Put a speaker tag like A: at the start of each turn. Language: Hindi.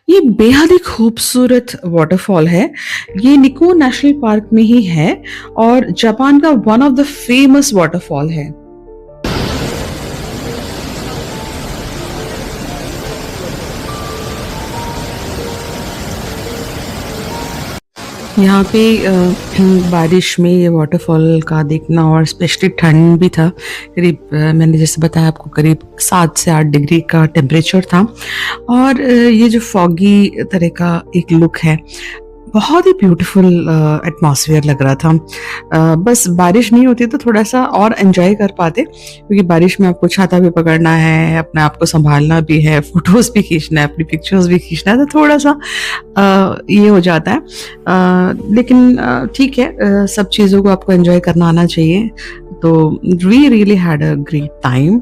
A: ये बेहद ही खूबसूरत वाटरफॉल है। ये निको नेशनल पार्क में ही है और जापान का one of the famous waterfall है। यहाँ पे बारिश में ये वाटरफॉल का देखना और स्पेशली ठंड भी था। करीब मैंने जैसे बताया आपको करीब 7 से 8 डिग्री का टेम्परेचर था और ये जो फॉगी तरह का एक लुक है, बहुत ही ब्यूटीफुल एटमॉस्फेयर लग रहा था। बस बारिश नहीं होती तो थोड़ा सा और एंजॉय कर पाते, क्योंकि बारिश में आपको छाता भी पकड़ना है, अपने आप को संभालना भी है, फोटोज भी खींचना है, अपनी पिक्चर्स भी खींचना है, तो थोड़ा सा ये हो जाता है। लेकिन ठीक है, सब चीज़ों को आपको एंजॉय करना आना चाहिए। तो we really had a great time.